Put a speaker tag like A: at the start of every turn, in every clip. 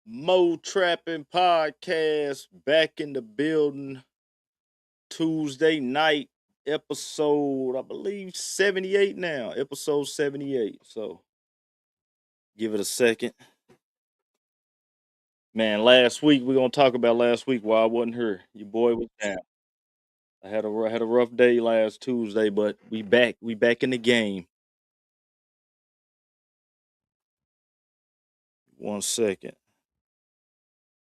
A: Mo Trapping Podcast back in the building. Tuesday night episode, I believe 78 now. Episode 78. So give it a second. Man, last week we're gonna talk about last week while I wasn't here. Your boy was down. I had a rough day last Tuesday, but we back. We back in the game. 1 second.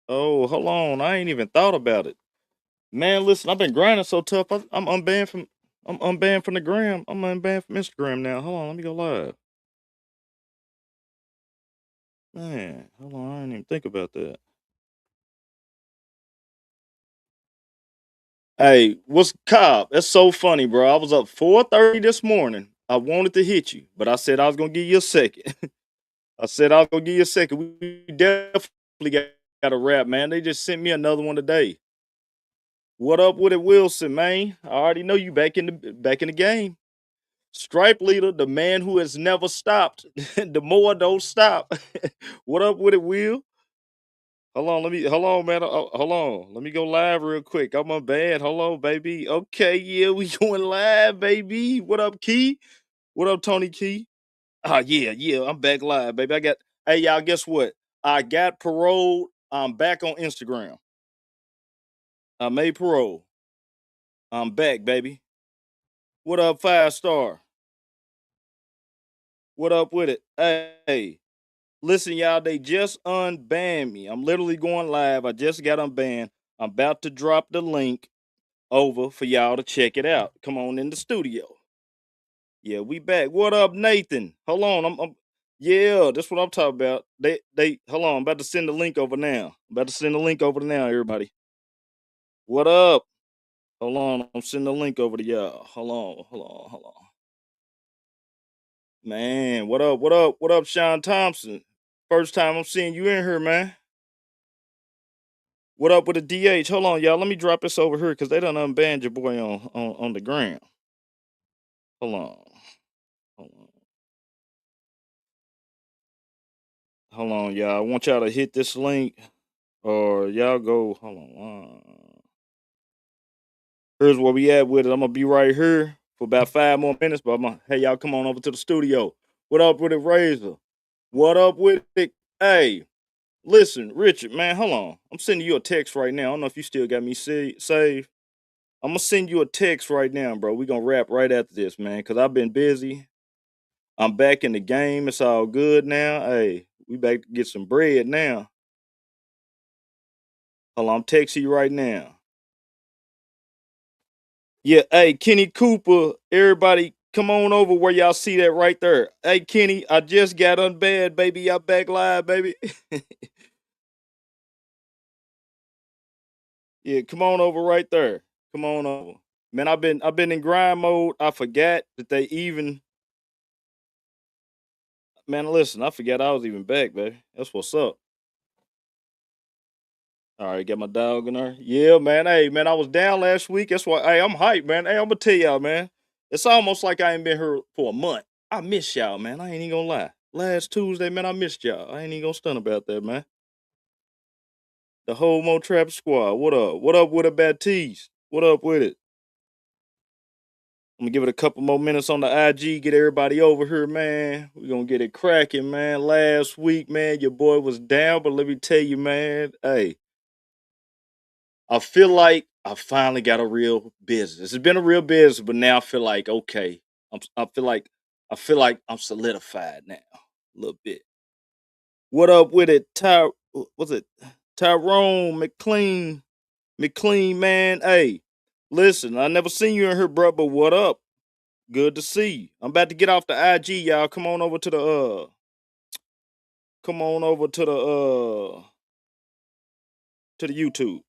A: Oh, hold on. I ain't even thought about it. Man, listen, I've been grinding so tough. I'm unbanned from I'm unbanned from the gram. I'm unbanned from Instagram now. Hold on, let me go live. Man, hold on, I didn't even think about that. Hey, what's Cobb? That's so funny, bro. I was up 4:30 this morning. I wanted to hit you, but I said I was gonna give you a second. I said I was gonna give you a second. We definitely got a wrap, man. They just sent me another one today. What up with it, Wilson, man? I already know you back in the game. Stripe leader, the man who has never stopped. The more don't stop. What up with it, Will? Hold on, man. Hold on. Let me go live real quick. I'm on bad. Hold on, baby. Okay, yeah, we going live, baby. What up, Key? What up, Tony Key? Yeah. I'm back live, baby. Hey, y'all, guess what? I got parole. I'm back on Instagram. I made parole. I'm back, baby. What up, 5 star? What up with it? Hey, listen, y'all, they just unbanned me. I'm literally going live. I just got unbanned. I'm about to drop the link over for y'all to check it out. Come on in the studio. Yeah, we back. What up, Nathan? Hold on. Yeah, that's what I'm talking about. They hold on, I'm about to send the link over now. I'm about to send the link over now, everybody. What up? Hold on, I'm sending the link over to y'all. Hold on. Man, what up? What up, Sean Thompson? First time I'm seeing you in here, man. What up with the DH? Hold on, y'all. Let me drop this over here because they done unbanned your boy on the gram. Hold on. Hold on. Hold on, y'all. I want y'all to hit this link or y'all go. Hold on. Here's where we at with it. I'm gonna be right here for about 5 more minutes, but hey, y'all come on over to the studio. What up with it, Razor? What up with it? Hey, listen, Richard, man, hold on. I'm sending you a text right now. I don't know if you still got me saved. I'm gonna send you a text right now, bro. We gonna wrap right after this, man, because I've been busy. I'm back in the game. It's all good now. Hey, we back to get some bread now. Hold on, I'm texting you right now. Yeah, hey, Kenny Cooper, everybody come on over where y'all see that right there. Hey, Kenny, I just got unbanned, baby. Y'all back live, baby. Yeah, come on over right there. Come on over. Man, I've been in grind mode. I forgot that they even man, listen, I forgot I was even back, baby. That's what's up. All right, got my dog in there. Yeah, man. Hey, man, I was down last week. That's why. Hey, I'm hyped, man. Hey, I'm gonna tell y'all, man. It's almost like I ain't been here for a month. I miss y'all, man. I ain't even gonna lie. Last Tuesday, man, I missed y'all. I ain't even gonna stun about that, man. The whole Mo Trap Squad. What up? What up with a Baptiste? What up with it? I'm gonna give it a couple more minutes on the IG. Get everybody over here, man. We gonna get it cracking, man. Last week, man, your boy was down, but let me tell you, man. Hey, I feel like I finally got a real business. It's been a real business, but now I feel like okay. I feel like I'm solidified now a little bit. What up with it, was it Tyrone McLean, man? Hey, listen, I never seen you in here, bro. But what up? Good to see you. I'm about to get off the IG, y'all. Come on over to the YouTube.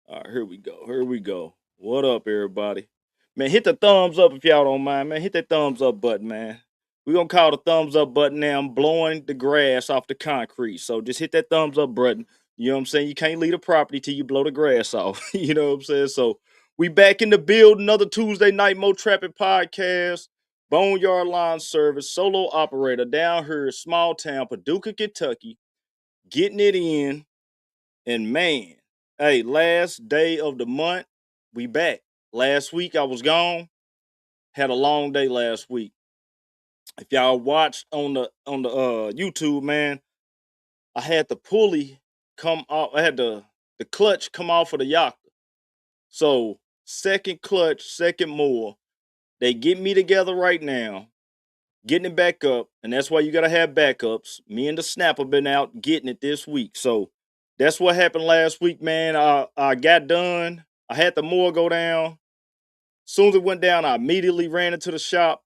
A: All right, here we go. Here we go. What up, everybody? Man, hit the thumbs up if y'all don't mind, man. Hit that thumbs up button, man. We're gonna call the thumbs up button now. I'm blowing the grass off the concrete. So just hit that thumbs up button. You know what I'm saying? You can't leave the property till you blow the grass off. You know what I'm saying? So we back in the build, another Tuesday night Mo Trapping Podcast. Boneyard Lawn Service, solo operator down here, small town, Paducah, Kentucky. getting it in, and man, hey, last day of the month, we back. Last week I was gone, had a long day last week. If y'all watched on the YouTube, man, I had the pulley come off. I had the clutch come off of the yacht. So second clutch, second mower. They get me together right now, getting it back up, and that's why you gotta have backups. Me and the snapper been out getting it this week. So that's what happened last week, man. I got done. I had the mower go down. Soon as it went down, I immediately ran into the shop.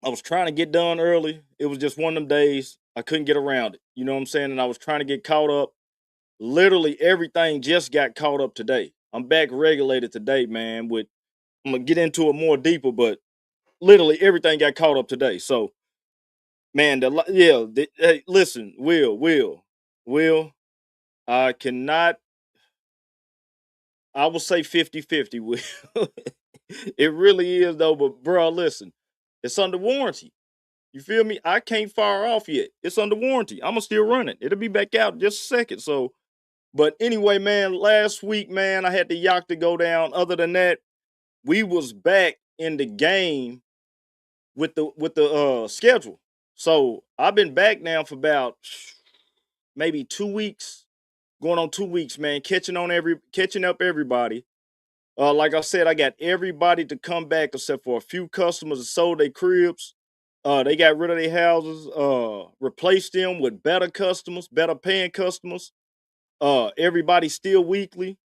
A: I was trying to get done early. It was just one of them days I couldn't get around it. You know what I'm saying? And I was trying to get caught up. Literally everything just got caught up today. I'm back regulated today, man. With I'm gonna get into it more deeper, but literally everything got caught up today. So, man, hey, listen, Will, I cannot. I will say 50-50. Will. It really is though, but bro, listen, it's under warranty. You feel me? I can't fire off yet. It's under warranty. I'ma still run it. It'll be back out in just a second. So, but anyway, man, last week, man, I had the yacht to go down. Other than that, we was back in the game with the schedule. So I've been back now for about maybe 2 weeks, going on 2 weeks, man, catching up everybody. Like I said, I got everybody to come back except for a few customers that sold their cribs. They got rid of their houses, replaced them with better customers, better paying customers. Everybody still weekly.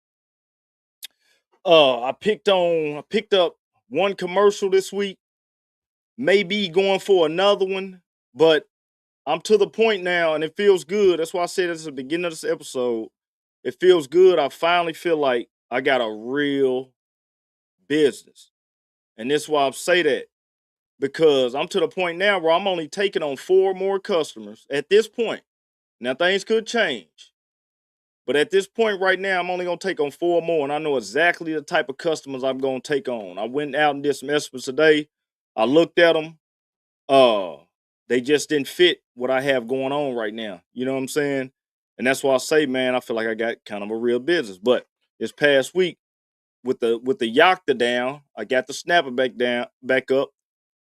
A: I picked up one commercial this week, maybe going for another one, but I'm to the point now and it feels good. That's why I said at the beginning of this episode, it feels good. I finally feel like I got a real business. And that's why I say that because I'm to the point now where I'm only taking on four more customers at this point. Now things could change. But at this point right now, I'm only gonna take on four more, and I know exactly the type of customers I'm gonna take on. I went out and did some estimates today. I looked at them. Uh, they just didn't fit what I have going on right now. You know what I'm saying? And that's why I say, man, I feel like I got kind of a real business. But this past week, with the Yocta down, I got the snapper back up.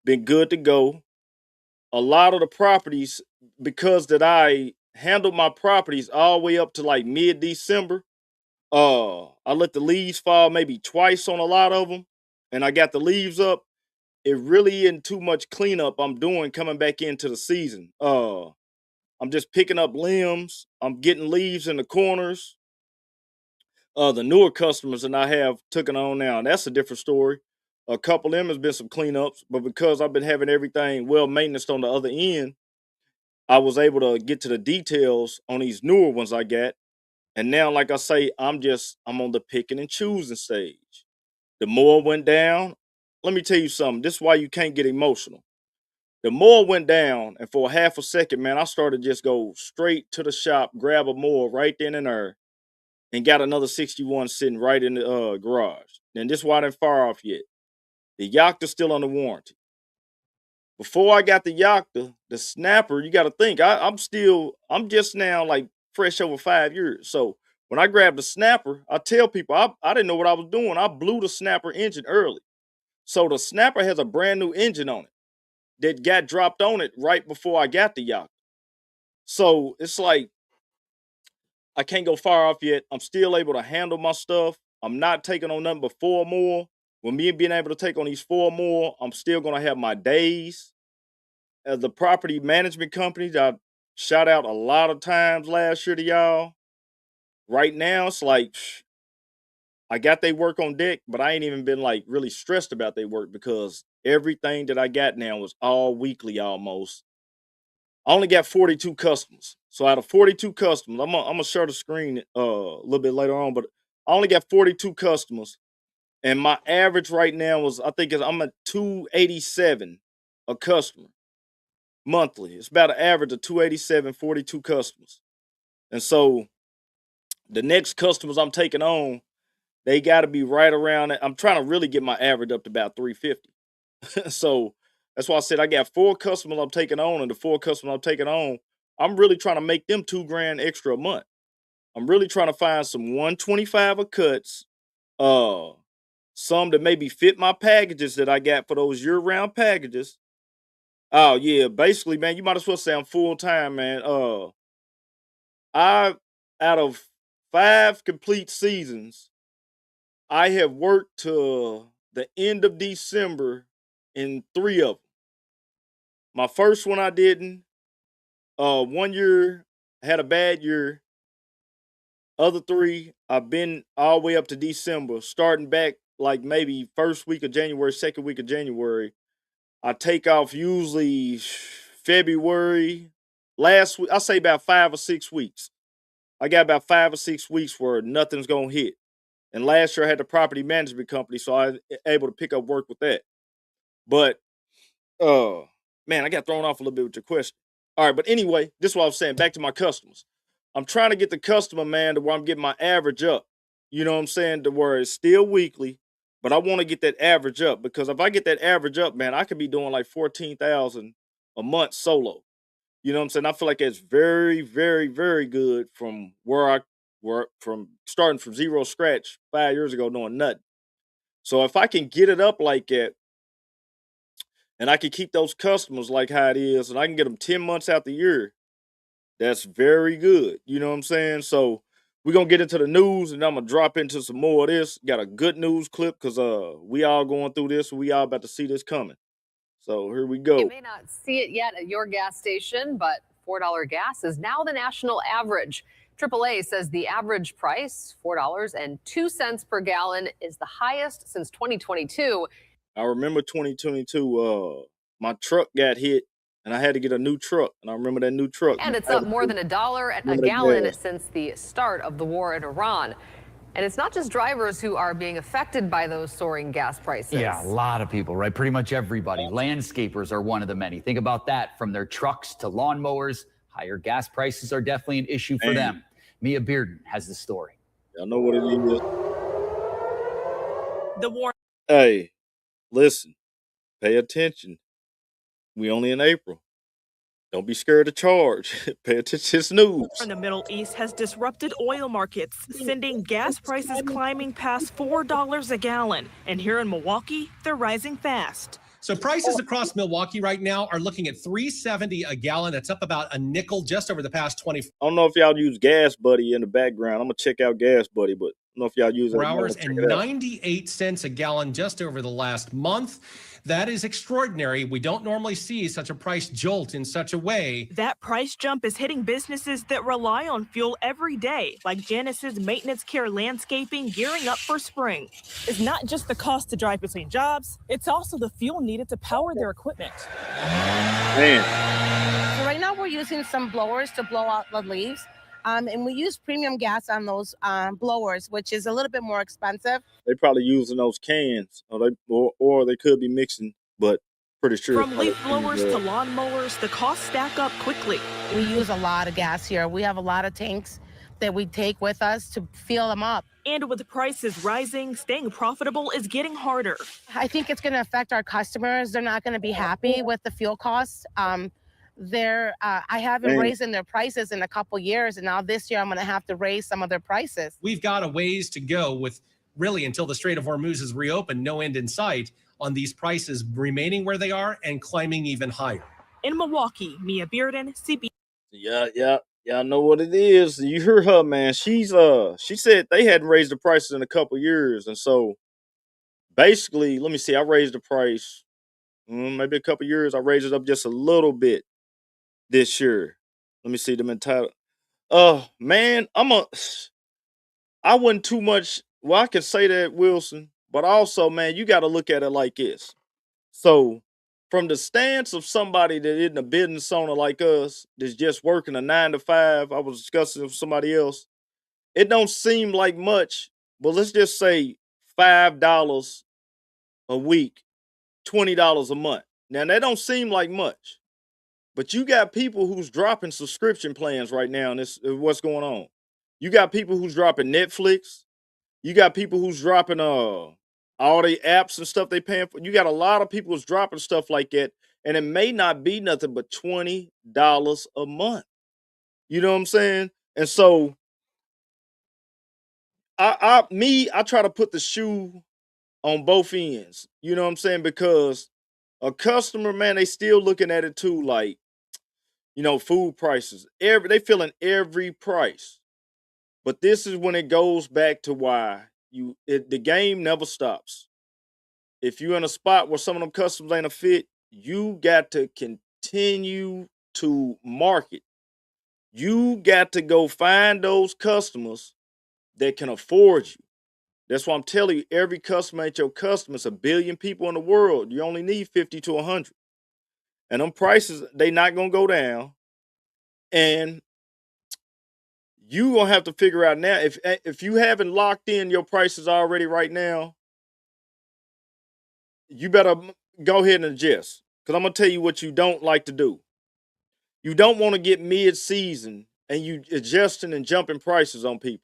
A: Been good to go. A lot of the properties, because that I handled my properties all the way up to like mid-December. I let the leaves fall maybe twice on a lot of them, and I got the leaves up. It really isn't too much cleanup I'm doing coming back into the season. I'm just picking up limbs. I'm getting leaves in the corners. The newer customers that I have taken on now, and that's a different story. A couple of them has been some cleanups, but because I've been having everything well maintenance on the other end, I was able to get to the details on these newer ones I got. And now, like I say, I'm on the picking and choosing stage. The mower went down. Let me tell you something. This is why you can't get emotional. The mower went down, and for a half a second, man, I started just go straight to the shop, grab a mower right then and there, and got another 61 sitting right in the garage. And this is why I didn't fire off yet. The Yocta's still under warranty. Before I got the Yocta, the snapper, you got to think, I'm just now like fresh over 5 years. So when I grabbed the snapper, I tell people I didn't know what I was doing. I blew the snapper engine early. So the snapper has a brand new engine on it that got dropped on it right before I got the Yocta. So it's like I can't go far off yet. I'm still able to handle my stuff. I'm not taking on nothing but four more. With me being able to take on these four more, I'm still gonna have my days. As the property management companies, I shout out a lot of times last year to y'all. Right now, it's like I got they work on deck, but I ain't even been like really stressed about their work because everything that I got now was all weekly almost. I only got 42 customers. So out of 42 customers, I'm gonna share the screen a little bit later on, but I only got 42 customers. And my average right now I'm at 287 a customer monthly. It's about an average of 287, 42 customers. And so the next customers I'm taking on, they got to be right around it. I'm trying to really get my average up to about 350. So that's why I said I got four customers I'm taking on, and the four customers I'm taking on, I'm really trying to make them 2 grand extra a month. I'm really trying to find some 125 of cuts, uh, some that maybe fit my packages that I got for those year-round packages. Oh yeah, basically, man, you might as well say I'm full time, man. I out of 5 complete seasons, I have worked to the end of December in 3 of them. My first one I didn't. One year I had a bad year. Other three, I've been all the way up to December, starting back like maybe first week of January, second week of January. I take off usually February. Last week, I say about 5 or 6 weeks. I got about 5 or 6 weeks where nothing's gonna hit. And last year I had the property management company, so I was able to pick up work with that. But uh man, I got thrown off a little bit with your question. All right, but anyway, this is what I was saying. Back to my customers. I'm trying to get the customer, man, to where I'm getting my average up. You know what I'm saying? To where it's still weekly, but I want to get that average up because if I get that average up, man, I could be doing like 14,000 a month solo. You know what I'm saying? I feel like it's very, very, very good from where I were from starting from zero scratch 5 years ago, doing nothing. So if I can get it up like that, and I can keep those customers like how it is, and I can get them 10 months out the year, that's very good. You know what I'm saying? So we're gonna get into the news and I'm gonna drop into some more of this. Got a good news clip because we all going through this, we all about to see this coming. So here we
B: You
A: go.
B: may not see it yet at your gas station, but $4 gas is now the national average. AAA says the average price, $4.02 per gallon, is the highest since 2022.
A: I remember 2022, my truck got hit and I had to get a new truck. And I remember that new truck.
B: And it's
A: I
B: up more than $1 a
A: remember that
B: gallon
A: gas.
B: since the start of the war in Iran. And it's not just drivers who are being affected by those soaring gas prices.
C: Yeah, a lot of people, right? Pretty much everybody. Landscapers are one of the many. Think about that. From their trucks to lawnmowers, higher gas prices are definitely an issue for them. Mia Bearden has the story.
A: Y'all know what it is.
D: The war.
A: Hey, listen, pay attention. We only in April. Don't be scared to charge. Pay attention to this news.
D: In the Middle East has disrupted oil markets, sending gas prices climbing past $4 a gallon. And here in Milwaukee, they're rising fast.
E: So prices across Milwaukee right now are looking at $3.70 a gallon. That's up about a nickel just over the past 24
A: I don't know if y'all use Gas Buddy in the background. I'm gonna check out Gas Buddy, but I don't know if y'all use it.
E: hours and 98 cents a gallon just over the last month. That is extraordinary. We don't normally see such a price jolt in such a way.
D: That price jump is hitting businesses that rely on fuel every day, like Janice's Maintenance Care Landscaping gearing up for spring. It's not just the cost to drive between jobs, it's also the fuel needed to power their equipment.
A: Man,
F: So right now we're using some blowers to blow out the leaves. And we use premium gas on those blowers, which is a little bit more expensive.
A: they probably using those cans, or they could be mixing, but pretty sure.
D: From leaf blowers to lawn mowers, the costs stack up quickly.
F: We use a lot of gas here. We have a lot of tanks that we take with us to fill them up.
D: And with prices rising, staying profitable is getting harder.
F: I think it's going to affect our customers. They're not going to be happy with the fuel costs. I haven't raised their prices in a couple years, and now this year I'm going to have to raise some of their prices.
E: We've got a ways to go with really until the Strait of Hormuz is reopened, no end in sight on these prices remaining where they are and climbing even higher.
D: In Milwaukee, Mia Bearden, CB.
A: Yeah. Y'all know what it is. You hear her, man. She said they hadn't raised the prices in a couple years, and so basically, let me see. I raised the price maybe a couple years. I raised it up just a little bit this year. Let me see them entitled. Man, I wasn't too much. Well, I can say that, Wilson, but also, man, you got to look at it like this. So, from the stance of somebody that isn't a business owner like us, that's just working a 9 to 5, I was discussing with somebody else. It don't seem like much, but let's just say $5 a week, $20 a month. Now that don't seem like much, but you got people who's dropping subscription plans right now, and this is what's going on. You got people who's dropping Netflix. You got people who's dropping all the apps and stuff they paying for. You got a lot of people who's dropping stuff like that, and it may not be nothing but $20 a month. You know what I'm saying? And so I try to put the shoe on both ends. You know what I'm saying? Because a customer, man, they still looking at it too, like, food prices. They feeling every price. But this is when it goes back to why the game never stops. If you're in a spot where some of them customers ain't a fit, you got to continue to market. You got to go find those customers that can afford you. That's why I'm telling you, every customer ain't your customer. It's a billion people in the world. You only need 50 to 100. And them prices, they not going to go down. And you going to have to figure out now, if you haven't locked in your prices already right now, you better go ahead and adjust. Because I'm going to tell you what you don't like to do. You don't want to get mid-season and you adjusting and jumping prices on people.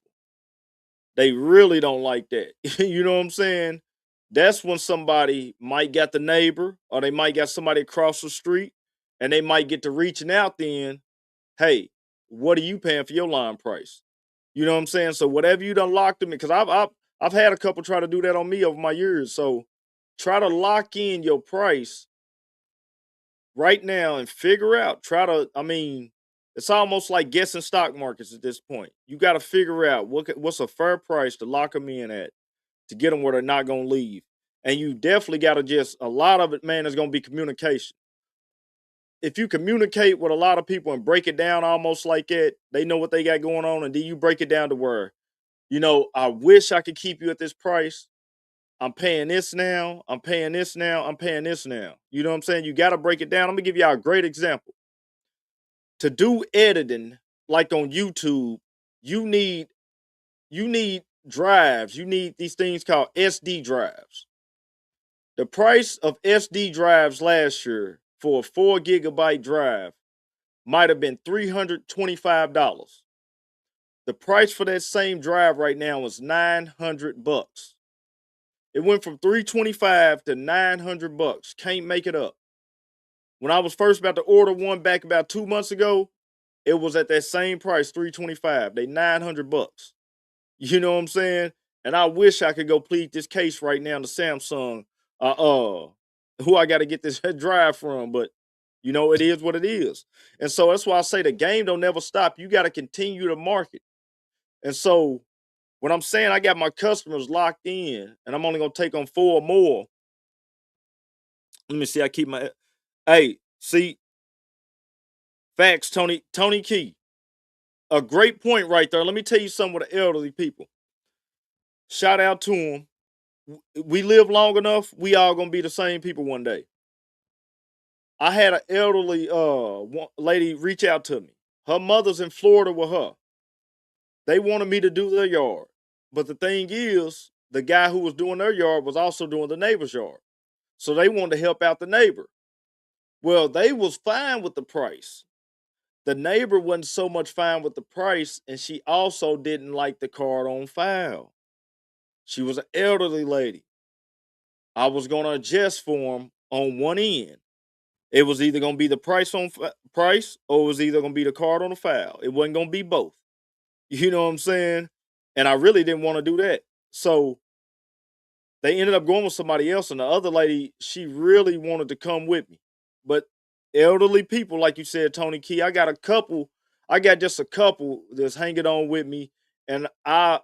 A: They really don't like that. You know what I'm saying? That's when somebody might get the neighbor or they might get somebody across the street and they might get to reaching out then, hey, what are you paying for your line price? You know what I'm saying? So whatever you done locked them in, because I've had a couple try to do that on me over my years. So try to lock in your price right now and figure out, it's almost like guessing stock markets at this point. You got to figure out what's a fair price to lock them in at to get them where they're not going to leave. And you definitely got to a lot of it, man, is going to be communication. If you communicate with a lot of people and break it down almost like that, they know what they got going on. And then you break it down to where, I wish I could keep you at this price. I'm paying this now. I'm paying this now. I'm paying this now. You know what I'm saying? You got to break it down. I'm going to give y'all a great example. To do editing, like on YouTube, you need drives. You need these things called SD drives. The price of SD drives last year for a 4 gigabyte drive might have been $325. The price for that same drive right now is $900. It went from $325 to $900. Can't make it up. When I was first about to order one back about 2 months ago, it was at that same price, $325. They $900. You know what I'm saying? And I wish I could go plead this case right now to Samsung, who I got to get this drive from, but it is what it is. And so that's why I say the game don't never stop. You got to continue to market. And so when I'm saying I got my customers locked in and I'm only going to take on 4 more, let me see. I keep my, hey, see, facts, Tony Key. A great point right there. Let me tell you something with the elderly people. Shout out to them. We live long enough, we all gonna be the same people one day. I had an elderly lady reach out to me. Her mother's in Florida with her. They wanted me to do their yard. But the thing is, the guy who was doing their yard was also doing the neighbor's yard. So they wanted to help out the neighbor. Well, they was fine with the price. The neighbor wasn't so much fine with the price, and she also didn't like the card on file. She was an elderly lady. I was going to adjust for them on one end. It was either going to be the price or it was either going to be the card on the file. It wasn't going to be both. You know what I'm saying? And I really didn't want to do that. So they ended up going with somebody else. And the other lady, she really wanted to come with me. But elderly people, like you said, Tony Key, I got just a couple that's hanging on with me. And I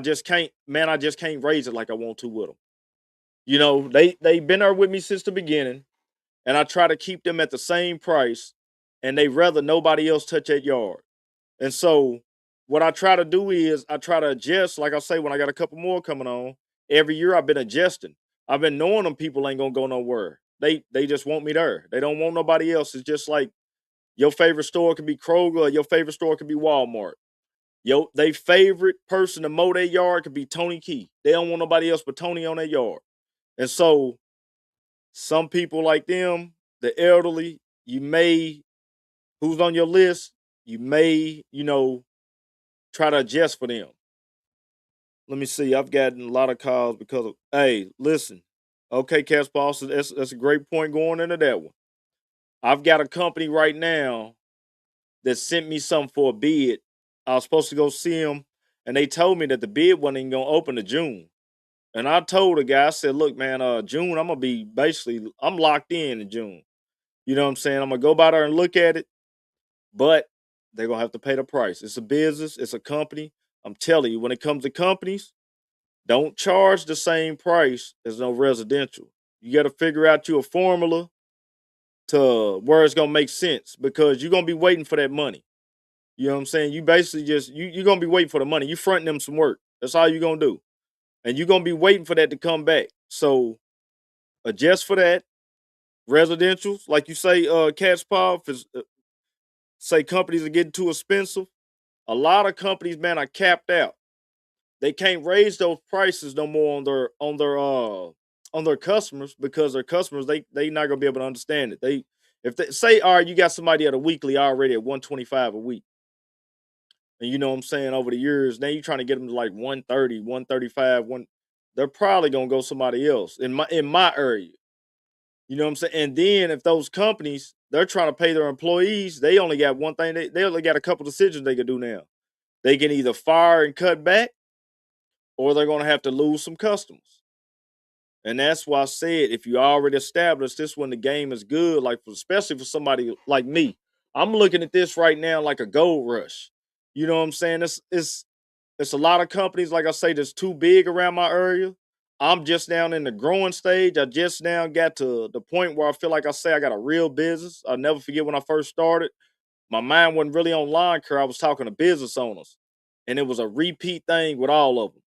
A: just can't, man, I just can't raise it like I want to with them. They've been there with me since the beginning, and I try to keep them at the same price, and they rather nobody else touch that yard. And so what I try to do is I try to adjust, like I say, when I got a couple more coming on, every year I've been adjusting. I've been knowing them people ain't gonna go nowhere. They just want me there. They don't want nobody else. It's just like your favorite store could be Kroger, or your favorite store could be Walmart. They favorite person to mow their yard could be Tony Key. They don't want nobody else but Tony on their yard. And so some people like them, the elderly, who's on your list, you may, try to adjust for them. Let me see. I've gotten a lot of calls because of, hey, listen. Okay, Cass Boss, that's a great point going into that one. I've got a company right now that sent me something for a bid. I was supposed to go see them, and they told me that the bid wasn't even gonna open to June. And I told the guy, I said, look, man, June, I'm gonna be I'm locked in June. You know what I'm saying? I'm gonna go by there and look at it, but they're gonna have to pay the price. It's a business, it's a company. I'm telling you, when it comes to companies, don't charge the same price as no residential. You got to figure out you a formula to where it's gonna make sense because you're gonna be waiting for that money. You know what I'm saying? You basically you're gonna be waiting for the money. You fronting them some work. That's all you're gonna do. And you're gonna be waiting for that to come back. So adjust for that. Residentials, like you say, cat's paw, say companies are getting too expensive. A lot of companies, man, are capped out. They can't raise those prices no more on their customers because their customers they not gonna be able to understand it. If they say, all right, you got somebody at a weekly already at 125 a week, and you know what I'm saying, over the years, now you're trying to get them to like 130, 135, they're probably gonna go somebody else in my area. You know what I'm saying? And then if those companies they're trying to pay their employees, they only got one thing, they only got a couple decisions they can do now. They can either fire and cut back, or they're gonna have to lose some customers. And that's why I said if you already established this when the game is good, like especially for somebody like me, I'm looking at this right now like a gold rush. You know what I'm saying? It's a lot of companies, like I say, that's too big around my area. I'm just down in the growing stage. I just now got to the point where I feel like I say I got a real business. I'll never forget when I first started. My mind wasn't really on lawn care. I was talking to business owners. And it was a repeat thing with all of them.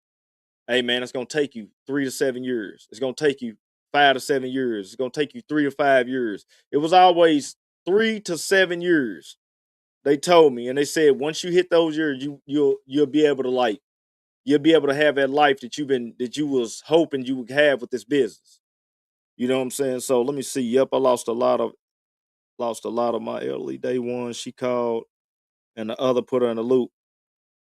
A: Hey man, it's gonna take you 3 to 7 years. It's gonna take you 5 to 7 years. It's gonna take you 3 to 5 years. It was always 3 to 7 years. They told me, and they said once you hit those years, you'll be able to you'll be able to have that life that you was hoping you would have with this business. You know what I'm saying? So let me see. Yep, I lost a lot of my elderly day one. She called, and the other put her in a loop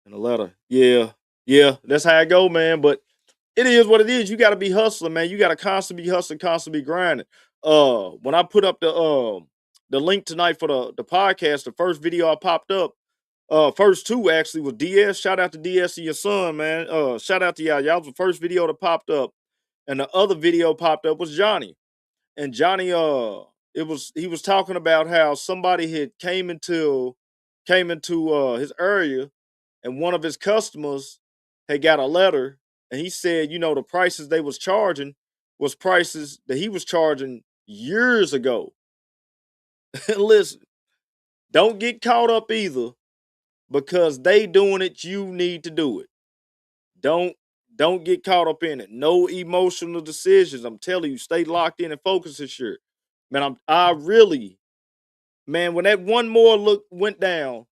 A: in a letter. Yeah, yeah, that's how I go, man. But it is what it is. You got to be hustling, man. You got to constantly be hustling, constantly be grinding. When I put up the link tonight for the podcast, the first video I popped up, first two actually was DS. Shout out to DS and your son, man. Shout out to y'all. Y'all was the first video that popped up, and the other video popped up was Johnny. And Johnny, he was talking about how somebody had came into his area, and one of his customers had got a letter, and he said, you know, the prices they was charging was prices that he was charging years ago. Listen, don't get caught up either because they doing it, you need to do it. Don't don't get caught up in it. No emotional decisions. I'm telling you, stay locked in and focus this shit. Man, I really, man, when that one more look went down,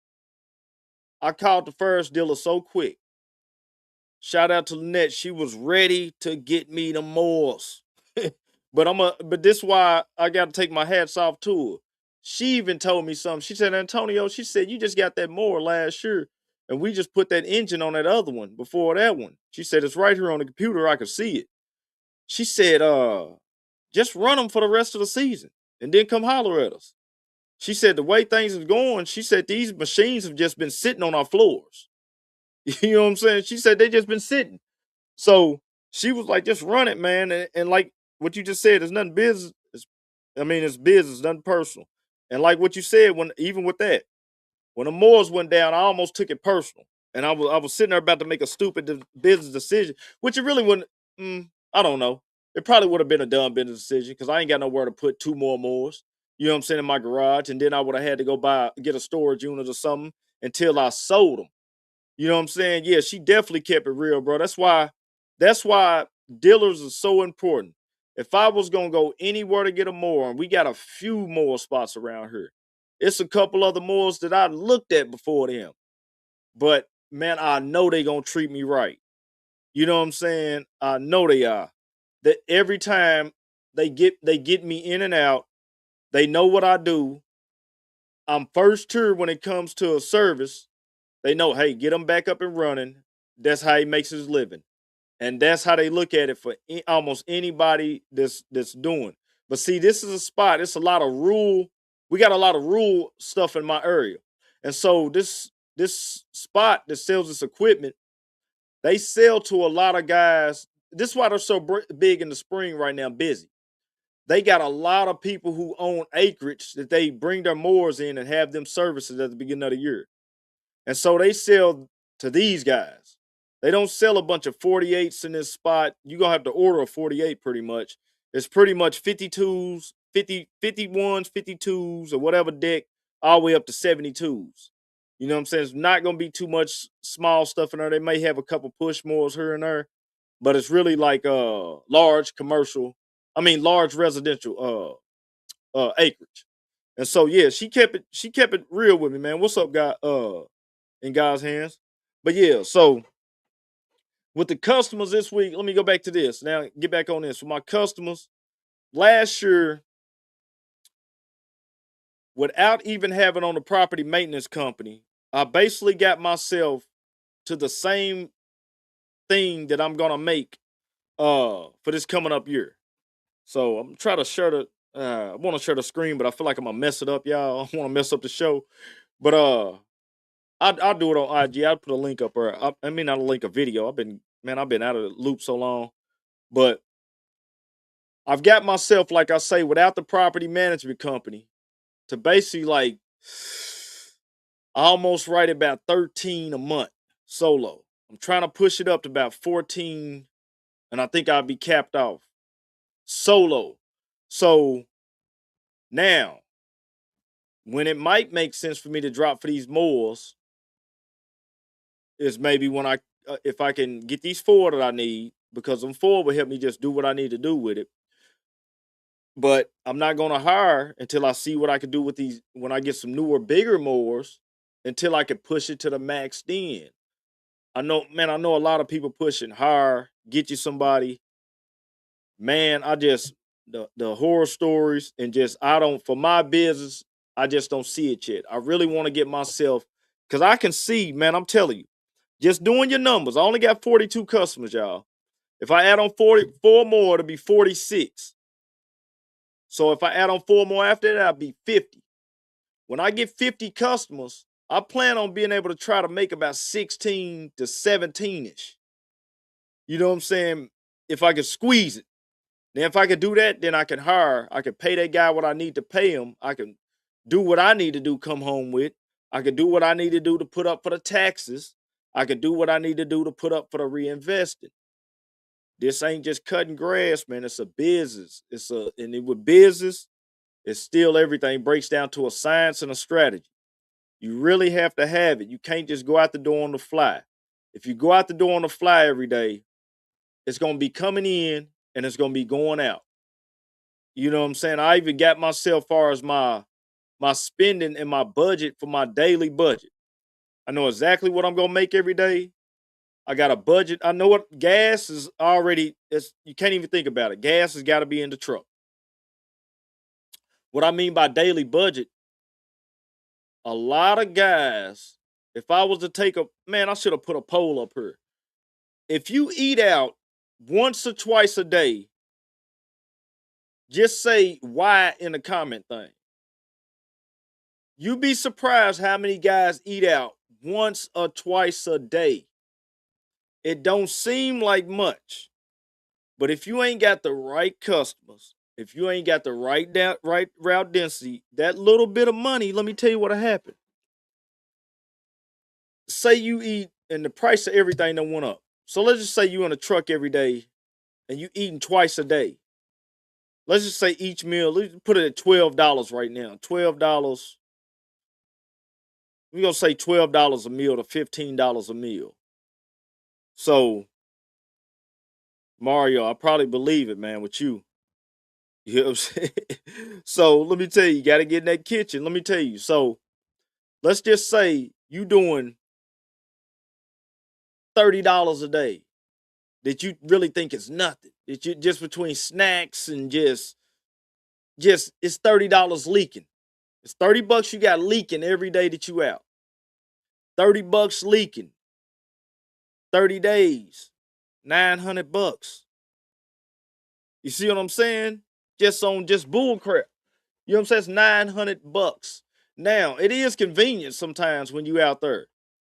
A: I called the first dealer so quick. Shout out to Lynette. She was ready to get me the mores. But this why I gotta take my hats off to her. She even told me something. She said, Antonio, she said, you just got that mower last year. And we just put that engine on that other one before that one. She said, it's right here on the computer. I can see it. She said, just run them for the rest of the season and then come holler at us. She said, the way things is going, she said, these machines have just been sitting on our floors. You know what I'm saying? She said, they just been sitting. So she was like, just run it, man. And like what you just said, it's nothing business. It's business, nothing personal. And like what you said, even with that, when the Moors went down, I almost took it personal. And I was sitting there about to make a stupid business decision, which it really wouldn't. I don't know. It probably would have been a dumb business decision because I ain't got nowhere to put two more Moors. You know what I'm saying, in my garage, and then I would have had to go get a storage unit or something until I sold them. You know what I'm saying? Yeah, she definitely kept it real, bro. That's why dealers are so important. If I was gonna go anywhere to get a mower, and we got a few more spots around here. It's a couple other mowers that I looked at before them. But man, I know they gonna treat me right. You know what I'm saying? I know they are. That every time they get me in and out, they know what I do. I'm first tier when it comes to a service. They know, hey, get him back up and running. That's how he makes his living. And that's how they look at it for almost anybody that's doing. But see, this is a spot. It's a lot of rule. We got a lot of rule stuff in my area. And so this spot that sells this equipment, they sell to a lot of guys. This is why they're so big in the spring right now, busy. They got a lot of people who own acreage that they bring their mowers in and have them services at the beginning of the year. And so they sell to these guys. They don't sell a bunch of 48s in this spot. You're going to have to order a 48 pretty much. It's pretty much 52s, 51s, 52s, or whatever deck, all the way up to 72s. You know what I'm saying? It's not going to be too much small stuff in there. They may have a couple push mowers here and there, but it's really like large residential acreage. And so yeah, she kept it real with me, man. What's up, guy? In God's hands. But yeah, so with the customers this week, let me go back to this. Now get back on this. For my customers, last year, without even having on the property maintenance company, I basically got myself to the same thing that I'm gonna make for this coming up year. So I'm trying to share the I want to share the screen, but I feel like I'm gonna mess it up, y'all. I don't want to mess up the show. But I'll do it on IG. I'll put a link up there. I mean, not a link, a video. I've been out of the loop so long. But I've got myself, like I say, without the property management company, to basically like almost right about 13 a month solo. I'm trying to push it up to about 14, and I think I'll be capped off solo. So now, when it might make sense for me to drop for these mowers is maybe when if I can get these 4 that I need, because them 4 will help me just do what I need to do with it. But I'm not going to hire until I see what I can do with these when I get some newer, bigger mowers, until I can push it to the max then. I know a lot of people pushing hire, get you somebody. Man, the horror stories and just for my business, I just don't see it yet. I really want to get myself, because I can see, man, I'm telling you, just doing your numbers. I only got 42 customers, y'all. If I add on 4 more, it'll be 46. So if I add on 4 more after that, I'll be 50. When I get 50 customers, I plan on being able to try to make about 16 to 17-ish. You know what I'm saying? If I could squeeze it. Now, if I could do that, then I can pay that guy what I need to pay him. I can do what I need to do, come home with. I can do what I need to do to put up for the taxes. I can do what I need to do to put up for the reinvesting. This ain't just cutting grass, man. It's a business. With business, it's still everything breaks down to a science and a strategy. You really have to have it. You can't just go out the door on the fly. If you go out the door on the fly every day, it's going to be coming in and it's going to be going out. You know what I'm saying? I even got myself far as my spending and my budget for my daily budget. I know exactly what I'm going to make every day. I got a budget. I know what gas is already, you can't even think about it. Gas has got to be in the truck. What I mean by daily budget, a lot of guys, if I was to take I should have put a poll up here. If you eat out once or twice a day, just say why in the comment thing. You'd be surprised how many guys eat out once or twice a day. It don't seem like much, but if you ain't got the right customers, if you ain't got the right route density, that little bit of money, let me tell you what'll happen. Say you eat, and the price of everything done went up. So let's just say you in a truck every day, and you eating twice a day. Let's just say each meal, let's put it at $12 right now. $12. We're gonna say $12 a meal to $15 a meal. So, Mario, I probably believe it, man, with you. You know what I'm saying? So let me tell you, you gotta get in that kitchen. Let me tell you. So let's just say you doing $30 a day that you really think is nothing. That you just between snacks and just it's $30 leaking. It's $30 you got leaking every day that you out. $30 leaking. 30 days. $900. You see what I'm saying? Just bull crap. You know what I'm saying? It's $900. Now, it is convenient sometimes when you out there.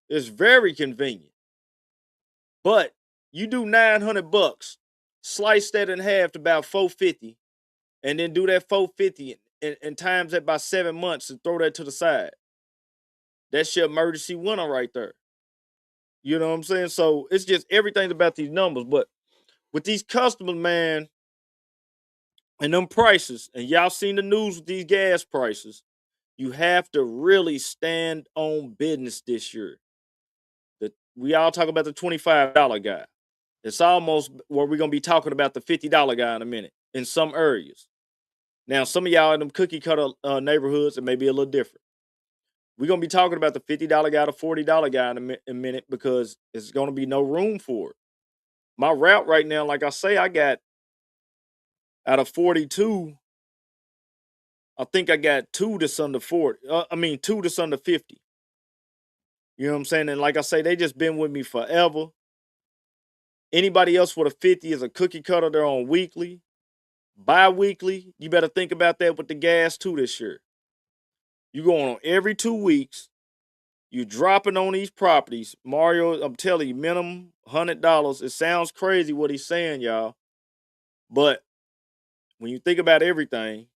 A: It's very convenient. But you do $900, slice that in half to about $450, and then do that $450 and times that by 7 months and throw that to the side. That's your emergency winner right there. You know what I'm saying? So it's just everything's about these numbers. But with these customers, man, and them prices, and y'all seen the news with these gas prices, you have to really stand on business this year. We all talk about the $25 guy. It's almost where we're gonna be talking about the $50 guy in a minute in some areas. Now, some of y'all in them cookie cutter neighborhoods, it may be a little different. We're gonna be talking about the $50 guy, the $40 guy in a minute because it's gonna be no room for it. My route right now, like I say, I got out of 42, I think I got 2 that's under 40. 2 that's under 50. You know what I'm saying? And like I say, they just been with me forever. Anybody else with a 50 is a cookie cutter. They're on weekly, bi-weekly. You better think about that with the gas too this year. You going on every 2 weeks. You dropping on these properties. Mario, I'm telling you, minimum $100. It sounds crazy what he's saying, y'all. But when you think about everything,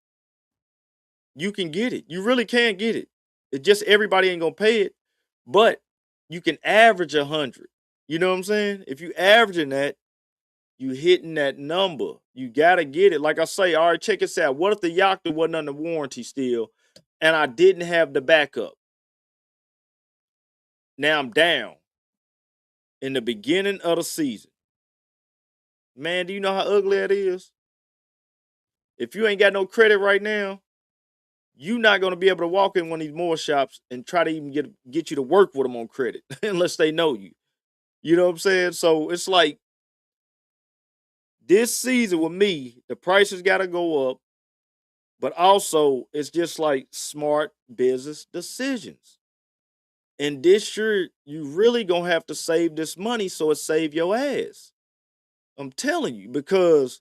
A: you can get it. You really can get it. It just everybody ain't gonna pay it, but you can average 100. You know what I'm saying? If you averaging that, you hitting that number. You gotta get it. Like I say, all right, check this out. What if the Yachty wasn't under warranty still, and I didn't have the backup? Now I'm down in the beginning of the season. Man, do you know how ugly that is? If you ain't got no credit right now, you're not going to be able to walk in one of these Mower shops and try to even get you to work with them on credit unless they know you. You know what I'm saying? So it's like this season with me, the prices got to go up, but also it's just like smart business decisions. And this year, you really going to have to save this money so it save your ass. I'm telling you, because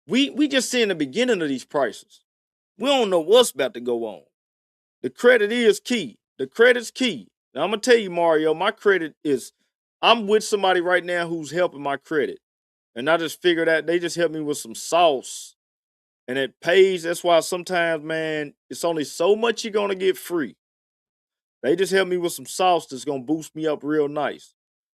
A: we just seeing the beginning of these prices. We don't know what's about to go on. The credit is key. The credit's key. Now, I'm going to tell you, Mario, my credit is, I'm with somebody right now who's helping my credit. And I just figured out they just helped me with some sauce. And it pays. That's why sometimes, man, it's only so much you're going to get free. They just helped me with some sauce that's going to boost me up real nice.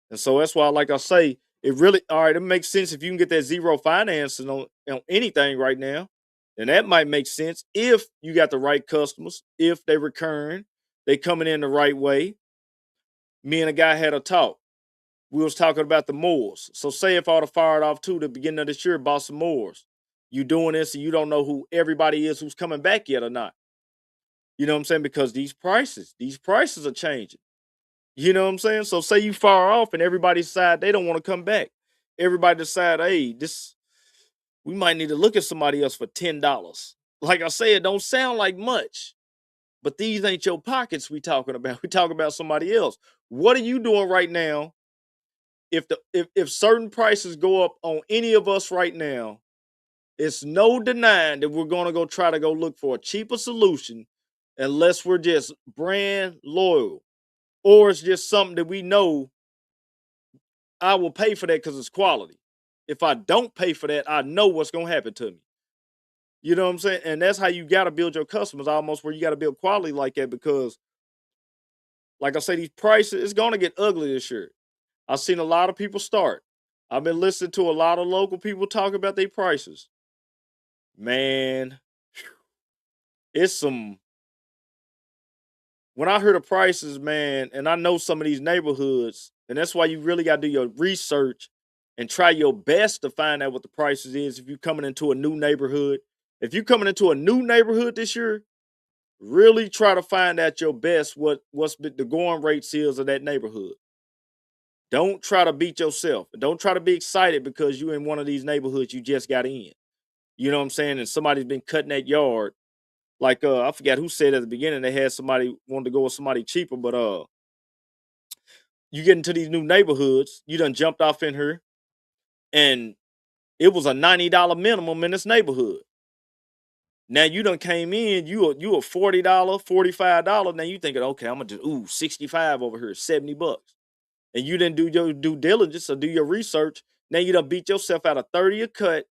A: And so that's why, like I say, it really, all right, it makes sense if you can get that zero financing on anything right now. And that might make sense if you got the right customers, if they recurring, they coming in the right way. Me and a guy had a talk. We was talking about the Mowers. So say if I would have fired off to the beginning of this year, bought some Mowers. You doing this and you don't know who everybody is who's coming back yet or not. You know what I'm saying? Because these prices are changing. You know what I'm saying? So say you fire off and everybody decide they don't want to come back. Everybody decide, hey, we might need to look at somebody else for $10. Like I said, it don't sound like much, but these ain't your pockets we talking about. We talking about somebody else. What are you doing right now? If certain prices go up on any of us right now, it's no denying that we're going to go try to go look for a cheaper solution unless we're just brand loyal. Or it's just something that we know I will pay for that because it's quality. If I don't pay for that, I know what's going to happen to me. You know what I'm saying? And that's how you got to build your customers, almost where you got to build quality like that because, like I say, these prices, it's going to get ugly this year. I've seen a lot of people start. I've been listening to a lot of local people talk about their prices. Man, it's some. When I heard the prices, man, and I know some of these neighborhoods, and that's why you really got to do your research and try your best to find out what the prices is if you're coming into a new neighborhood. If you're coming into a new neighborhood this year, really try to find out your best what's the going rates is of that neighborhood. Don't try to beat yourself. Don't try to be excited because you're in one of these neighborhoods you just got in. You know what I'm saying? And somebody's been cutting that yard. Like I forgot who said at the beginning they had somebody wanted to go with somebody cheaper, but you get into these new neighborhoods, you done jumped off in here, and it was a $90 minimum in this neighborhood. Now you done came in, you a $40, $45. Now you thinking, okay, I'm gonna do 65 over here, $70. And you didn't do your due diligence or do your research. Now you done beat yourself out of 30 a cut.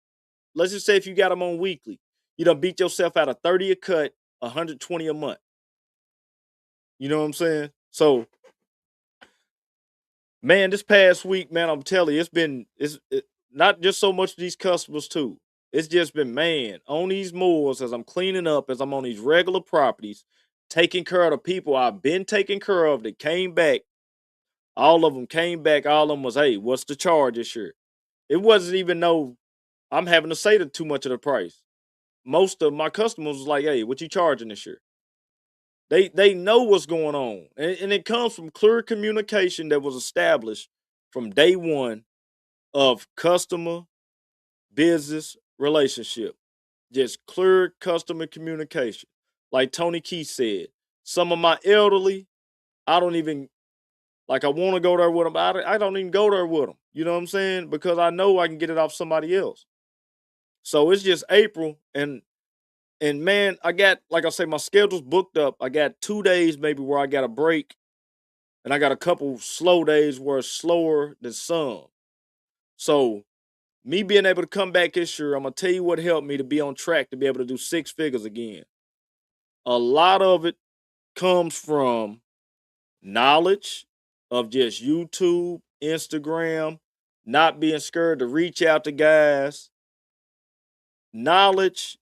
A: Let's just say if you got them on weekly, you done beat yourself out of 30 a cut, 120 a month. You know what I'm saying? So, man, this past week, man, I'm telling you, it's not just so much these customers too. It's just been, man, on these mowers as I'm cleaning up, as I'm on these regular properties, taking care of the people I've been taking care of that came back. All of them came back. All of them was, hey, what's the charge this year? It wasn't even no, I'm having to say too much of the price. Most of my customers was like, hey, what you charging this year? They know what's going on. And it comes from clear communication that was established from day one of customer business relationship. Just clear customer communication. Like Tony Key said, some of my elderly, I don't even, like I want to go there with them, but I don't even go there with them. You know what I'm saying? Because I know I can get it off somebody else. So it's just April, and man, I got, like I say, my schedule's booked up. I got 2 days maybe where I got a break, and I got a couple slow days where it's slower than some. So me being able to come back this year, I'm gonna tell you what helped me to be on track to be able to do 6 figures again. A lot of it comes from knowledge of just YouTube, Instagram, not being scared to reach out to guys, knowledge,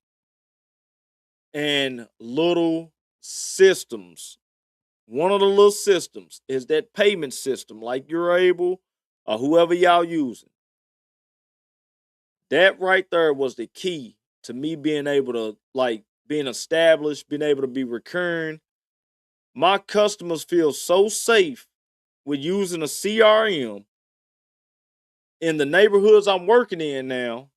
A: and little systems. One of the little systems is that payment system, like you're able or whoever y'all using. That right there was the key to me being able to, like, being established, being able to be recurring. My customers feel so safe with using a CRM in the neighborhoods I'm working in now.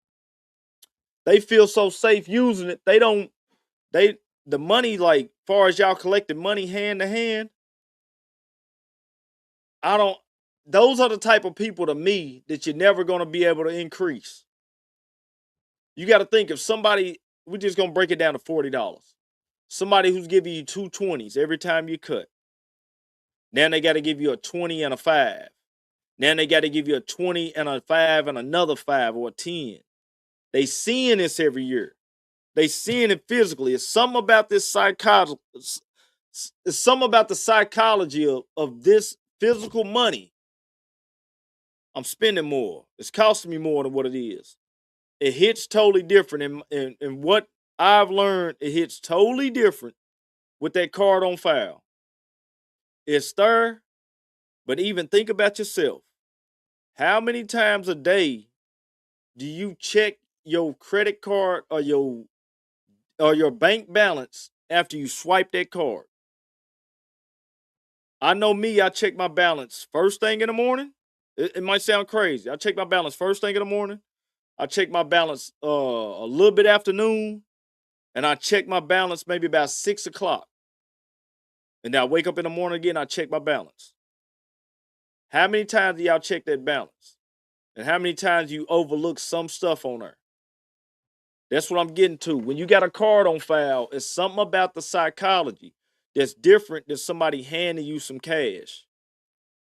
A: They feel so safe using it. The money, like, far as y'all collecting money hand to hand, those are the type of people to me that you're never going to be able to increase. You got to think, if somebody, we're just going to break it down to $40. Somebody who's giving you 2 20s every time you cut. Now they got to give you a 20 and a 5. Now they got to give you a 20 and a 5 and another 5 or a 10. They seeing this every year. They seeing it physically. It's something about this psychology. It's something about the psychology of this physical money. I'm spending more. It's costing me more than what it is. It hits totally different. And what I've learned, it hits totally different with that card on file. It's there, but even think about yourself. How many times a day do you check your credit card or your bank balance after you swipe that card? I know me, I check my balance first thing in the morning. It might sound crazy. I check my balance first thing in the morning. I check my balance a little bit afternoon. And I check my balance maybe about 6 o'clock. And then I wake up in the morning again, I check my balance. How many times do y'all check that balance? And how many times you overlook some stuff on there? That's what I'm getting to. When you got a card on file, it's something about the psychology that's different than somebody handing you some cash.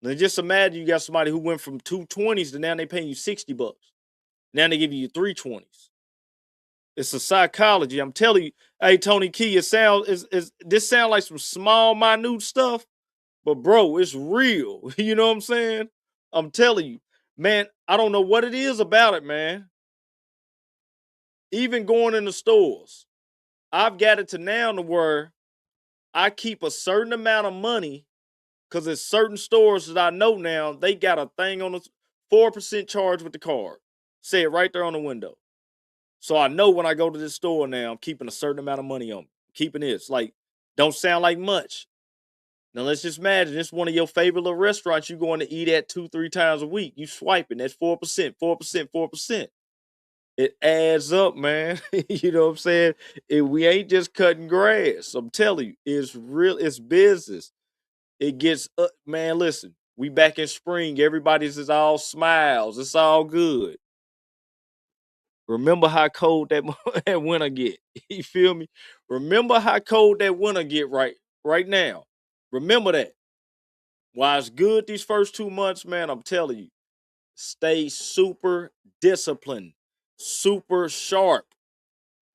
A: Now just imagine you got somebody who went from 2 20s to now they paying you $60. Now they give you 3 20s. It's a psychology. I'm telling you. Hey, Tony Key, this sound like some small, minute stuff, but bro, it's real. You know what I'm saying? I'm telling you, man. I don't know what it is about it, man. Even going in the stores, I've got it to now to where I keep a certain amount of money because there's certain stores that I know now they got a thing on the 4% charge with the card. Say it right there on the window. So I know when I go to this store now, I'm keeping a certain amount of money on me. Keeping this. Like, don't sound like much. Now let's just imagine it's one of your favorite little restaurants you're going to eat at 2-3 times a week. You swiping, that's 4%, 4%, 4%. It adds up, man. You know what I'm saying? We ain't just cutting grass. I'm telling you, it's real, it's business. It gets up, man. Listen, we back in spring. Everybody's is all smiles. It's all good. remember how cold that that winter get. You feel me? Remember how cold that winter get right now. Remember that. While it's good these first 2 months, man, I'm telling you, stay super disciplined, super sharp,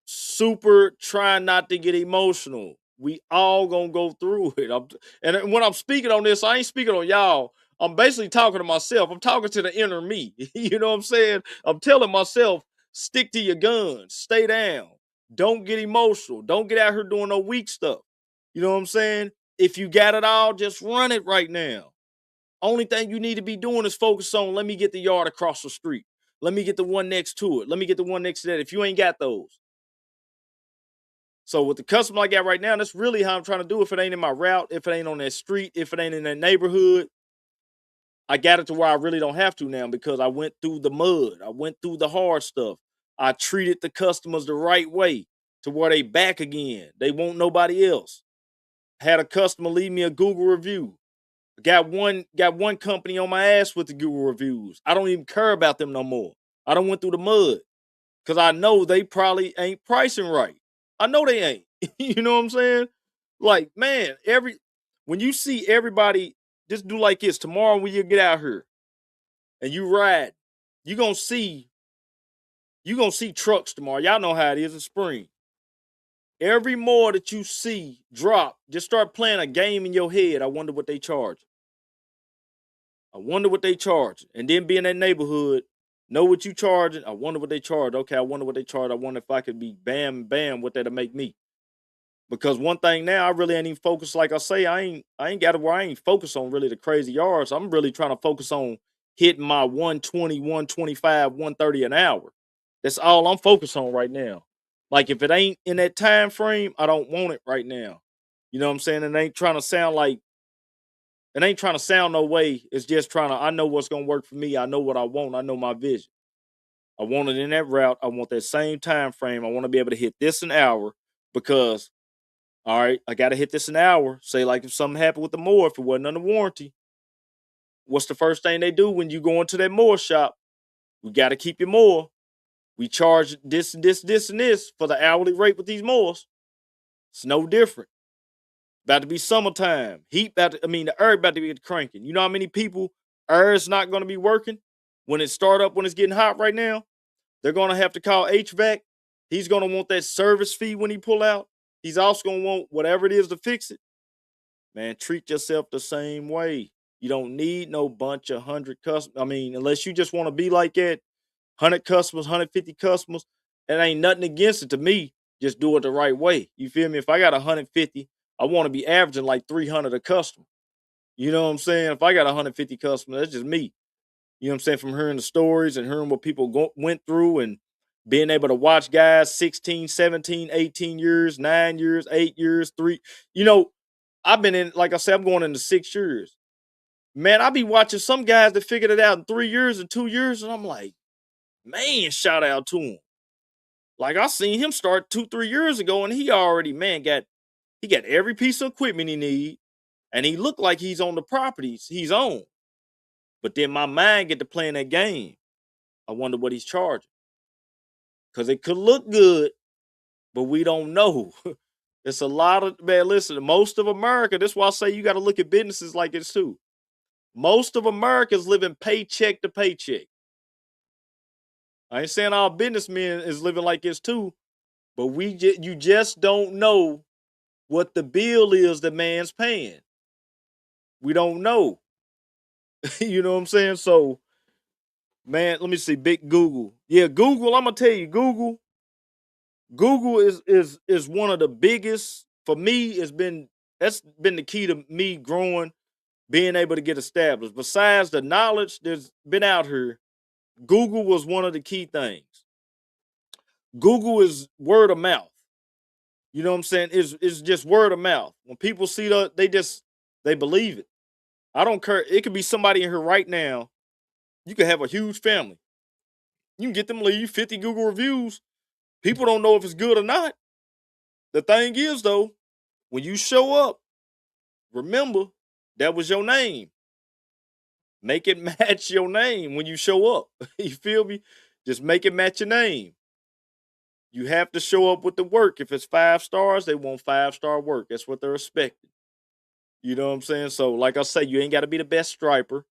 A: super trying not to get emotional. We all gonna go through it. And when I'm speaking on this, I ain't speaking on y'all. I'm basically talking to myself. I'm talking to the inner me. You know what I'm saying? I'm telling myself, stick to your guns, stay down, don't get emotional, don't get out here doing no weak stuff. You know what I'm saying? If you got it all, just run it right now. Only thing you need to be doing is focus on, let me get the yard across the street. Let me get the one next to it. Let me get the one next to that. If you ain't got those. So with the customer I got right now, that's really how I'm trying to do. If it ain't in my route, if it ain't on that street, if it ain't in that neighborhood, I got it to where I really don't have to now because I went through the mud. I went through the hard stuff. I treated the customers the right way to where they back again. They want nobody else. Had a customer leave me a Google review. Got one company on my ass with the Google reviews. I don't even care about them no more. I don't went through the mud because I know they probably ain't pricing right. I know they ain't. You know what I'm saying? Like, man, when you see everybody just do like this tomorrow when you get out here and you ride, you gonna see trucks tomorrow. Y'all know how it is in spring. Every more that you see drop, just start playing a game in your head. I wonder what they charge. I wonder what they charge. And then be in that neighborhood, know what you charging. I wonder what they charge. Okay, I wonder what they charge. I wonder if I could be bam, what that'll make me. Because one thing now, I really ain't even focused. Like I say, I ain't got it where I ain't focused on really the crazy yards. I'm really trying to focus on hitting my 120, 125, 130 an hour. That's all I'm focused on right now. Like if it ain't in that time frame, I don't want it right now. You know what I'm saying? It ain't trying to sound no way. It's just I know what's gonna work for me. I know what I want. I know my vision. I want it in that route. I want that same time frame. I want to be able to hit this an hour because all right, I gotta hit this an hour. Say like if something happened with the mower, if it wasn't under warranty, what's the first thing they do when you go into that mower shop? We gotta keep your mower. We charge this and this and this for the hourly rate with these mowers. It's no different. About to be summertime. The air about to be cranking. You know how many people air is not gonna be working when it start up when it's getting hot right now? They're gonna have to call HVAC. He's gonna want that service fee when he pull out. He's also gonna want whatever it is to fix it. Man, treat yourself the same way. You don't need no bunch of 100 customers. Unless you just want to be like that, 100 customers, 150 customers, it ain't nothing against it to me. Just do it the right way. You feel me? If I got 150, I want to be averaging like 300 a customer. You know what I'm saying? If I got 150 customers, that's just me. You know what I'm saying? From hearing the stories and hearing what people went through and being able to watch guys 16, 17, 18 years, 9 years, 8 years, 3. You know, I've been in, like I said, I'm going into 6 years. Man, I be watching some guys that figured it out in 3 years and 2 years, and I'm like, man, shout out to him. Like I seen him start 2, 3 years ago, and he already, man, got every piece of equipment he need, and he looked like he's on the properties he's on. But then my mind get to playing that game. I wonder what he's charging. Because it could look good, but we don't know. It's a lot of, man, listen, most of America, that's why I say you got to look at businesses like this too. Most of America is living paycheck to paycheck. I ain't saying all businessmen is living like this too, but you just don't know what the bill is the man's paying. We don't know. You know what I'm saying? So, man, let me see. Big Google. Yeah, Google, I'm gonna tell you, Google is one of the biggest for me. That's been the key to me growing, being able to get established. Besides the knowledge that's been out here, Google was one of the key things. Google is word of mouth. You know what I'm saying? It's just word of mouth. When people see that, they believe it. I don't care. It could be somebody in here right now. You could have a huge family. You can get them leave 50 Google reviews. People don't know if it's good or not. The thing is, though, when you show up, remember that was your name. Make it match your name when you show up. You feel me? Just make it match your name. You have to show up with the work. If it's 5 stars, they want 5-star work. That's what they're expecting. You know what I'm saying? So, like I say, you ain't got to be the best striper.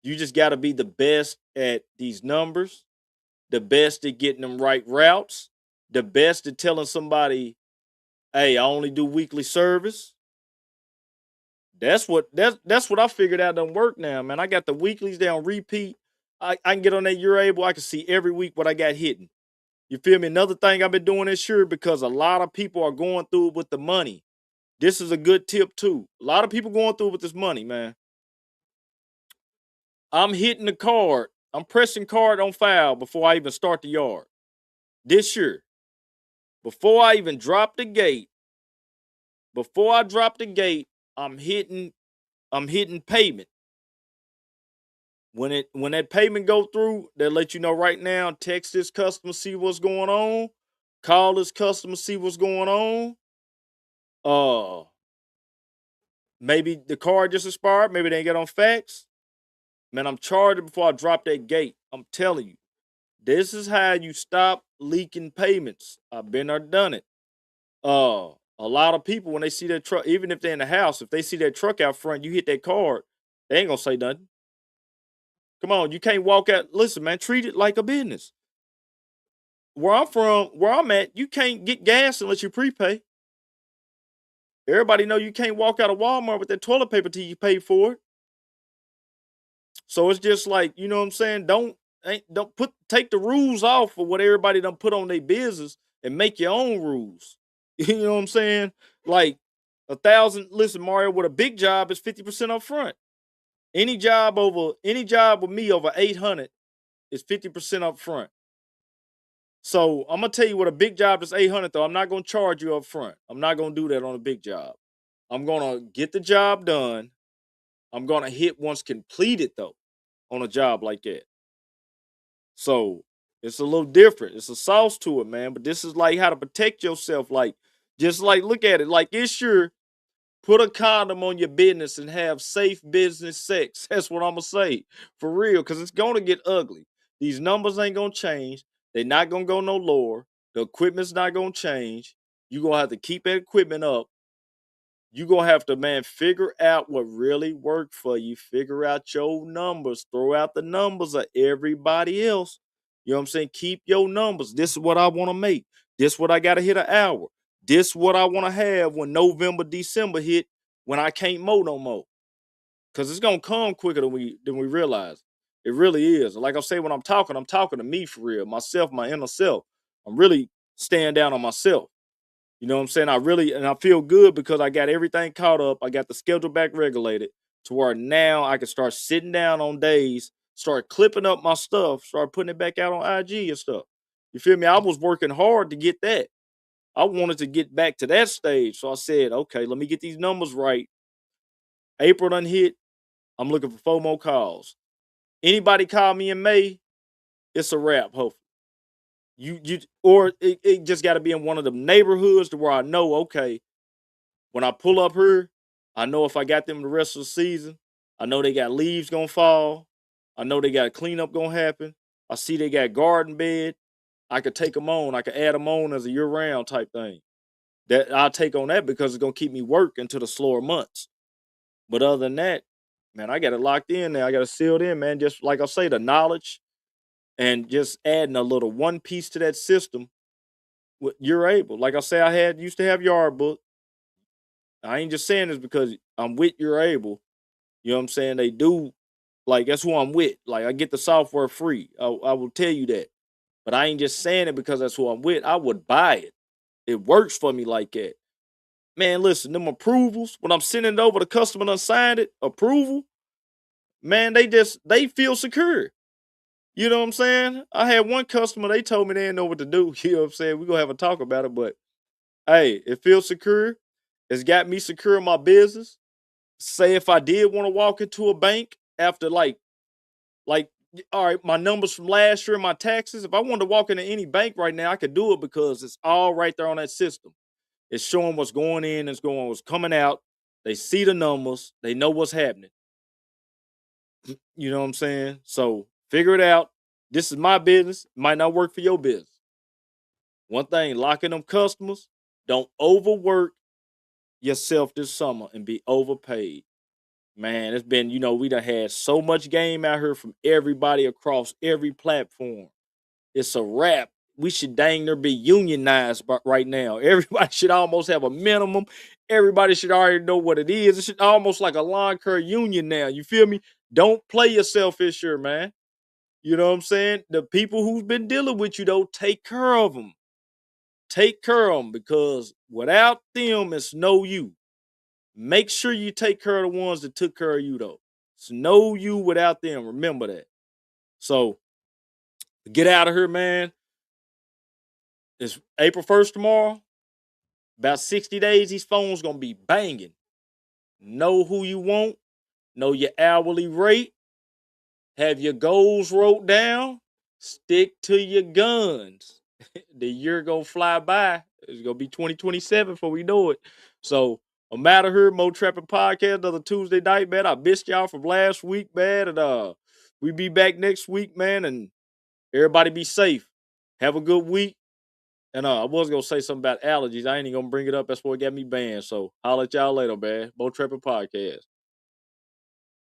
A: You just got to be the best at these numbers, the best at getting them right routes, the best at telling somebody, hey, I only do weekly service. That's what I figured out don't work now, man. I got the weeklies down repeat. I can get on that You're Able. I can see every week what I got hitting. You feel me? Another thing I've been doing this year, because a lot of people are going through it with the money. This is a good tip too. A lot of people going through it with this money, man. I'm hitting the card. I'm pressing card on file before I even start the yard. This year. Before I even drop the gate. Before I drop the gate, I'm hitting payment. When that payment go through, they'll let you know right now. Text this customer, see what's going on. Call this customer, see what's going on. Maybe the card just expired. Maybe they ain't get on fax. Man, I'm charging before I drop that gate. I'm telling you, this is how you stop leaking payments. I've been there, done it. A lot of people, when they see that truck, even if they're in the house, if they see that truck out front, you hit that card, they ain't gonna say nothing. Come on, you can't walk out. Listen, man, treat it like a business. Where I'm at, you can't get gas unless you prepay. Everybody know you can't walk out of Walmart with that toilet paper till you pay for it. So it's just like, you know what I'm saying? Don't take the rules off of what everybody done put on their business and make your own rules. You know what I'm saying? Like 1,000. Listen, Mario, with a big job is 50% up front. Any job with me over 800 is 50% up front. So I'm gonna tell you what a big job is 800 though. I'm not gonna charge you up front. I'm not gonna do that on a big job. I'm gonna get the job done. I'm gonna hit once completed though on a job like that. So it's a little different. It's a sauce to it, man. But this is like how to protect yourself. Like, just like look at it. Like it's your put a condom on your business and have safe business sex. That's what I'm gonna say. For real. Cause it's gonna get ugly. These numbers ain't gonna change. They're not gonna go no lower. The equipment's not gonna change. You're gonna have to keep that equipment up. You're gonna have to, man, figure out what really worked for you. Figure out your numbers. Throw out the numbers of everybody else. You know what I'm saying? Keep your numbers. This is what I want to make. This is what I gotta hit an hour. This is what I want to have when November, December hit, when I can't mow no more. Cause it's gonna come quicker than we realize. It really is. Like I say, when I'm talking to me for real, myself, my inner self. I'm really staying down on myself. You know what I'm saying? I feel good because I got everything caught up. I got the schedule back regulated to where now I can start sitting down on days, start clipping up my stuff, start putting it back out on IG and stuff. You feel me? I was working hard to get that. I wanted to get back to that stage. So I said, okay, let me get these numbers right. April done hit. I'm looking for 4 more calls. Anybody call me in May, it's a wrap, hopefully. It just got to be in one of the neighborhoods to where I know, okay, when I pull up here, I know if I got them the rest of the season, I know they got leaves gonna fall. I know they got a cleanup gonna happen. I see they got garden bed. I could take them on. I could add them on as a year-round type thing. That I'll take on that because it's gonna keep me work into the slower months. But other than that, man, I got it locked in now. I got it sealed in, man. Just like I say, the knowledge and just adding a little one piece to that system. You're able. Like I say, used to have yard book. I ain't just saying this because I'm with You're Able. You know what I'm saying? They do, like, that's who I'm with. Like, I get the software free. I will tell you that. But I ain't just saying it because that's who I'm with. I would buy it. It works for me like that. Man, listen, them approvals, when I'm sending it over, the customer done signed it, approval, man, they feel secure. You know what I'm saying? I had one customer, they told me they didn't know what to do. You know what I'm saying? We're going to have a talk about it, but hey, it feels secure. It's got me secure in my business. Say if I did want to walk into a bank after like, all right, my numbers from last year, my taxes, if I wanted to walk into any bank right now, I could do it because it's all right there on that system. It's showing what's going in, what's coming out. They see the numbers. They know what's happening. You know what I'm saying? So figure it out. This is my business. Might not work for your business. One thing, locking them customers, don't overwork yourself this summer and be overpaid. Man, it's been, we done had so much game out here from everybody across every platform. It's a wrap. We should dang near be unionized right now. Everybody should almost have a minimum. Everybody should already know what it is. It should almost like a lawn care union now. You feel me? Don't play yourself this year, man. You know what I'm saying? The people who's been dealing with you, though, take care of them. Take care of them, because without them, it's no you. Make sure you take care of the ones that took care of you, though. It's no you without them. Remember that. So get out of here, man. It's April 1st tomorrow. About 60 days, these phones going to be banging. Know who you want. Know your hourly rate. Have your goals wrote down. Stick to your guns. The year going to fly by. It's going to be 2027 before we know it. So, I'm out of here. Mo Trapping Podcast, another Tuesday night, man. I missed y'all from last week, man. And we be back next week, man. And everybody be safe. Have a good week. And I was going to say something about allergies. I ain't even going to bring it up. That's what got me banned. So, holla at y'all later, man. Mo Trapping Podcast.